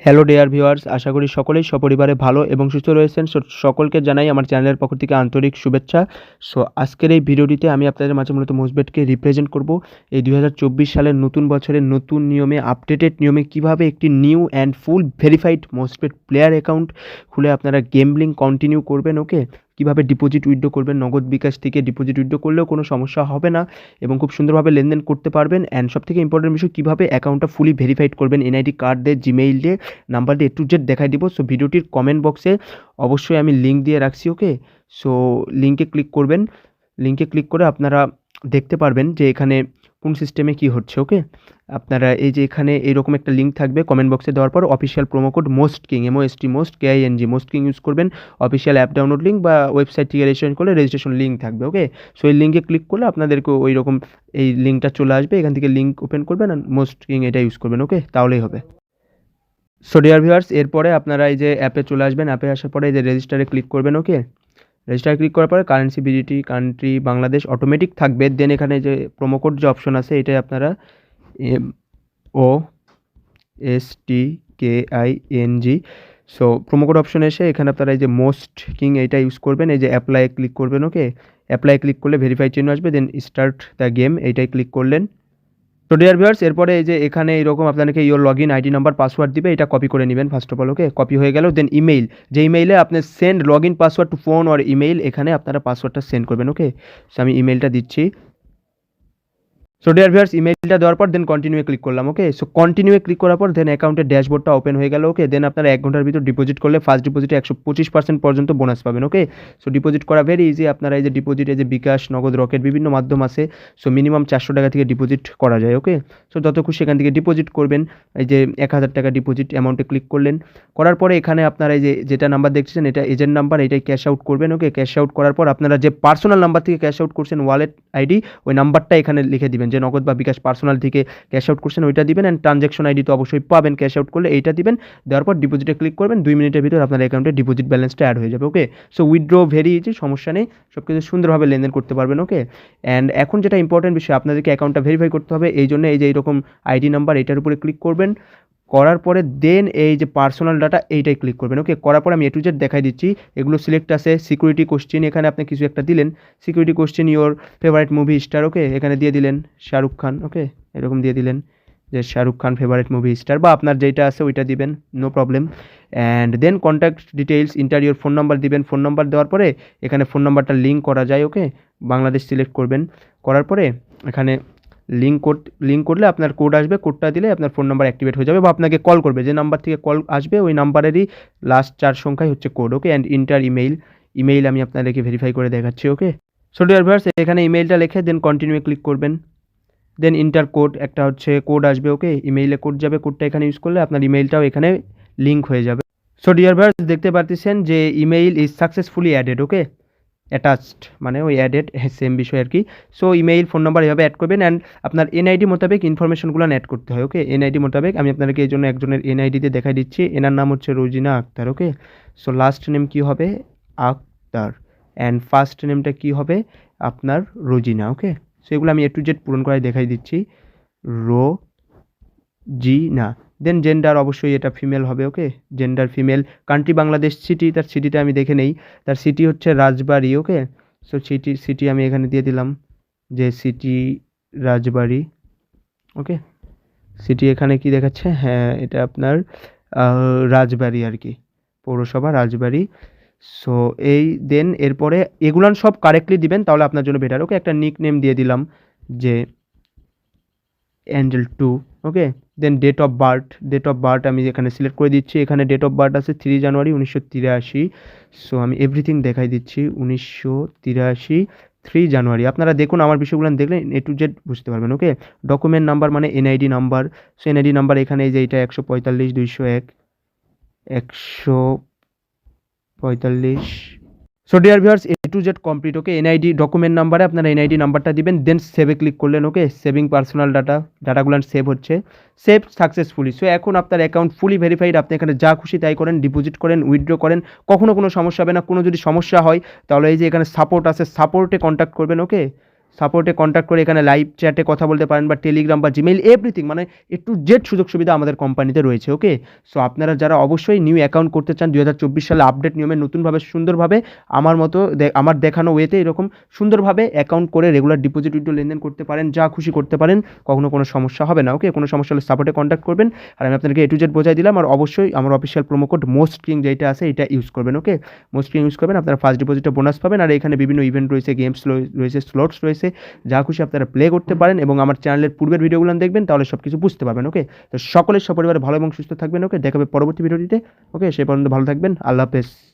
Hello dear viewers, আশা করি সকলেই সপরিবারে ভালো এবং সুস্থ রয়েছেন। সকলকে জানাই আমার চ্যানেলের পক্ষ থেকে আন্তরিক শুভেচ্ছা। আজকের এই ভিডিওটিতে আমি আপনাদের মাঝে মূলত মোস্টবেটকে রিপ্রেজেন্ট করব। এই 2024 সালের নতুন বছরের নতুন নিয়মে, আপডেটেড নিয়মে কিভাবে একটি new and full verified Mostbet player account খুলে আপনারা গেমলিং কন্টিনিউ করবেন। ওকে, কীভাবে ডিপোজিট উইথড্র করবেন, নগদ বিকাশ থেকে ডিপোজিট উইথড্র করলেও কোনো সমস্যা হবে না এবং খুব সুন্দরভাবে লেনদেন করতে পারবেন। অ্যান্ড সবথেকে ইম্পর্টেন্ট বিষয়, কীভাবে অ্যাকাউন্টটা ফুলি ভেরিফাইড করবেন, এনআইডি কার্ড দিয়ে, জিমেইল দিয়ে, নাম্বার দিয়ে, টু জেড দেখাই দিব। ভিডিওটির কমেন্ট বক্সে অবশ্যই আমি লিঙ্ক দিয়ে রাখছি। ওকে, লিঙ্কে ক্লিক করবেন। লিঙ্কে ক্লিক করে আপনারা দেখতে পারবেন যে এখানে কোন সিস্টেমে কি হচ্ছে। ওকে, আপনারা এই যে এখানে এইরকম একটা লিঙ্ক থাকবে কমেন্ট বক্সে দেওয়ার পর, official promo code most king, MOST most KING most king use করবেন। অফিসিয়াল অ্যাপ ডাউনলোড লিঙ্ক বা ওয়েবসাইট থেকে রেজিস্ট্রেশন করলে রেজিস্ট্রেশন লিঙ্ক থাকবে। ওকে, এই লিঙ্কে ক্লিক করলে আপনাদেরকে ওই রকম এই লিঙ্কটা চলে আসবে। এখান থেকে লিঙ্ক ওপেন করবেন আর মোস্ট কিং এটা ইউজ করবেন। ওকে, তাহলেই হবে। ডিয়ার ভিউয়ার্স, এরপরে আপনারা এই যে অ্যাপে চলে আসবেন। অ্যাপে আসার পরে এই যে রেজিস্টারে ক্লিক করবেন। ওকে, রেজিস্টার ক্লিক করার পরে currency BGT, country Bangladesh automatic থাকবে। দেন এখানে যে প্রোমো কোড যে অপশন আছে, এটাই আপনারা MOSTKING প্রোমো কোড অপশনে এসে এখানে আপনারা এই যে মোস্ট কিং এইটা ইউজ করবেন। এই যে অ্যাপ্লাই ক্লিক করবেন। ওকে, অ্যাপ্লাই ক্লিক করলে ভেরিফাই চিহ্ন আসবে। দেন স্টার্ট দ্য গেম এইটাই ক্লিক করলেন। ডিয়ার ভিউয়ার্স, এরপরে এই যে এখানে এইরকম আপনাদেরকে your login ID number password দিবে, এটা কপি করে নেবেন first of all. Okay, copy হয়ে গেল। দেন ইমেইল, যে ইমেইলে আপনি send login password to phone or email, এখানে আপনারা পাসওয়ার্ডটা সেন্ড করবেন। ওকে, আমি ইমেইলটা দিচ্ছি। ডিয়ার ভিউয়ার্স, ইমেইলটা দেওয়ার পর দেন কন্টিনিউ ক্লিক করলাম। ওকে, কন্টিনিউ ক্লিক করার পর দেন অ্যাকাউন্টের ড্যাশবোর্ডটা ওপেন হয়ে গেল। ওকে, দেন আপনারা 1 ঘন্টার ভিতর ডিপোজিট করলে ফার্স্ট ডিপোজিটে 125% পর্যন্ত বোনাস পাবেন। ওকে, ডিপোজিট করা ভেরি ইজি। আপনারা এই যে ডিপোজিট, এই যে বিকাশ, নগদ, রকেট বিভিন্ন মাধ্যম আছে। মিনিমাম 400 টাকা থেকে ডিপোজিট করা যায়। ওকে, যত খুশি সেখান থেকে ডিপোজিট করবেন। এই যে 1000 টাকা ডিপোজিট অ্যামাউন্টে ক্লিক করলেন। করার পরে এখানে আপনারা এই যে যেটা নাম্বার দেখছেন, এটা এজেন্ট নাম্বার, এটাই ক্যাশ আউট করবেন। ওকে, ক্যাশ আউট করার পর আপনারা যে পার্সোনাল নাম্বার থেকে ক্যাশ আউট করছেন, ওয়ালেট আইডি, ওই নাম্বারটা এখানে লিখে দিবেন। যে নগদ বা বিকাশ পার্সোনাল থেকে ক্যাশ আউট করছেন ওইটা দিবেন। অ্যান্ড ট্রানজ্যাকশন আইডি তো অবশ্যই পাবেন ক্যাশ আউট করলে, এইটা দিবেন। দেওয়ার পর ডিপোজিটে ক্লিক করবেন। 2 মিনিটের ভিতর আপনার অ্যাকাউন্টে ডিপোজিট ব্যালেন্সটা অ্যাড হয়ে যাবে। ওকে, উইথড্র ভেরি ইজি, সমস্যা নেই, সব কিছু সুন্দরভাবে লেনদেন করতে পারবেন। ওকে, অ্যান্ড এখন যেটা ইম্পর্টেন্ট বিষয়, আপনাদেরকে অ্যাকাউন্টটা ভেরিফাই করতে হবে। এই জন্য এই যে এইরকম আইডি নাম্বার, এটার উপরে ক্লিক করবেন। করার পরে দেন এই যে পার্সোনাল ডাটা, এইটাই ক্লিক করবেন। ওকে, করার পরে আমি A to Z দেখাই দিচ্ছি। এগুলো সিলেক্ট আছে। সিকিউরিটি কোশ্চেন, এখানে আপনি কিছু একটা দিলেন। Security question your favourite movie star. Okay, এখানে দিয়ে দিলেন শাহরুখ খান। ওকে, এরকম দিয়ে দিলেন যে Shahrukh Khan favourite movie star, বা আপনার যেটা আছে ওইটা দিবেন, no problem. And then contact details, enter your phone number দিবেন। ফোন নাম্বার দেওয়ার পরে এখানে ফোন নাম্বারটা লিঙ্ক করা যায়। ওকে, বাংলাদেশ সিলেক্ট করবেন। করার পরে এখানে লিঙ্ক করলে আপনার কোড আসবে। কোডটা দিলে আপনার ফোন নাম্বার অ্যাক্টিভেট হয়ে যাবে, বা আপনাকে কল করবে। যে নাম্বার থেকে কল আসবে ওই নাম্বারেরই লাস্ট 4 সংখ্যাই হচ্ছে code. Okay, and inter email আমি আপনাদেরকে ভেরিফাই করে দেখাচ্ছি। ওকে, ডিয়ার ভিউয়ার্স, এখানে ইমেইলটা লিখে দেন কন্টিনিউ ক্লিক করবেন। দেন ইন্টার কোড, একটা হচ্ছে কোড আসবে। ওকে, ইমেইলে কোড যাবে। কোডটা এখানে ইউজ করলে আপনার ইমেইলটাও এখানে লিঙ্ক হয়ে যাবে। ডিয়ার ভিউয়ার্স, দেখতে পাচ্ছেন যে email is successfully added. Okay, attached মানে ওই অ্যাডেড, সেম বিষয় আর কি। ইমেইল, ফোন নাম্বার এভাবে অ্যাড করবেন। অ্যান্ড আপনার এনআইডি মোতাবেক ইনফরমেশনগুলো অ্যাড করতে হয়। ওকে, এনআইডি মোতাবেক আমি আপনাদেরকে এই জন্য একজনের এনআইডিতে দেখাই দিচ্ছি। এনার নাম হচ্ছে রোজিনা আক্তার। ওকে, লাস্ট নেম কি হবে? আক্তার। অ্যান্ড ফার্স্ট নেমটা কি হবে? আপনার রোজিনা। ওকে, এগুলো আমি A to Z পূরণ করে দেখাই দিচ্ছি। রোজিনা। দেন জেন্ডার, অবশ্যই এটা ফিমেল হবে। Okay, gender female. Country Bangladesh. City, তার সিটিটা আমি দেখে নেই। তার সিটি হচ্ছে রাজবাড়ি। ওকে, সিটি আমি এখানে দিয়ে দিলাম যে সিটি রাজবাড়ি। ওকে, সিটি এখানে কি দেখাচ্ছে? হ্যাঁ, এটা আপনার রাজবাড়ি আর কি, পৌরসভা রাজবাড়ি। এই দেন এরপরে এগুলান সব কারেক্টলি দিবেন, তাহলে আপনার জন্য বেটার। ওকে, একটা নিক নেম দিয়ে দিলাম যে angel 2। Okay, then date of birth আমি এখানে সিলেক্ট করে দিচ্ছি। এখানে ডেট অফ বার্থ আছে 3 জানুয়ারি 1983। আমি এভরিথিং দেখাই দিচ্ছি। 1983 3 জানুয়ারি। আপনারা দেখুন, আমার বিষয়গুলো দেখলে A to Z বুঝতে পারবেন। ওকে, ডকুমেন্ট নাম্বার মানে এনআইডি নাম্বার। এনআইডি নাম্বার এখানে এই যে এটা 145 201 145। Dear viewers, A to Z complete. Okay, NID document নাম্বারে আপনারা এনআইডি নাম্বারটা দিবেন। দেন সেভে ক্লিক করলেন। ওকে, সেভিং পার্সোনাল ডাটাগুলো সেভ হচ্ছে, সেভ সাকসেসফুলি। এখন আপনার অ্যাকাউন্ট ফুলি ভেরিফাইড। আপনি এখানে যা খুশি তাই করেন, ডিপোজিট করেন, উইথড্র করেন, কখনো কোনো সমস্যা হবে না। কোনো যদি সমস্যা হয় তাহলে এই যে এখানে সাপোর্ট আছে, সাপোর্টে কন্ট্যাক্ট করবেন। ওকে, সাপোর্টে কন্ট্যাক্ট করে এখানে লাইভ চ্যাটে কথা বলতে পারেন, বা টেলিগ্রাম বা জিমেইল এভরিথিং, মানে একটু জেড সুযোগ সুবিধা আমাদের কোম্পানিতে রয়েছে। ওকে, সো আপনারা যারা অবশ্যই নিউ অ্যাকাউন্ট করতে চান 2024 সালে আপডেট নিয়মে নতুনভাবে সুন্দরভাবে আমার মতো আমার দেখানো ওয়েতে এরকম সুন্দরভাবে অ্যাকাউন্ট করে রেগুলার ডিপোজিট উইথড্র লেনদেন করতে পারেন, যা খুশি করতে পারেন, কখনো কোনো সমস্যা হবে না। ওকে, কোনো সমস্যা হলে সাপোর্টে কন্ট্যাক্ট করবেন। আর আমি আপনাদেরকে A to Z বোঝাই দিলাম। আর অবশ্যই আমার official promo code most king যেটা আছে এটা ইউজ করবেন। ওকে, মোস্ট কিং ইউজ করবেন, আপনারা ফার্স্ট ডিপোজিটে বোনাস পাবেন। আর এখানে বিভিন্ন ইভেন্ট রয়েছে, গেমস রয়েছে, স্লটস রয়েছে, যা খুশি আপনারা প্লে করতে পারেন। এবং আমার চ্যানেলের পূর্বের ভিডিওগুলো দেখবেন, তাহলে সব কিছু বুঝতে পারবেন। ওকে, তো সকলের সপরিবারে ভালো এবং সুস্থ থাকবেন। ওকে, দেখাবে পরবর্তী ভিডিওটিতে। ওকে, সে পর্যন্ত ভালো থাকবেন। আল্লাহ হাফেজ।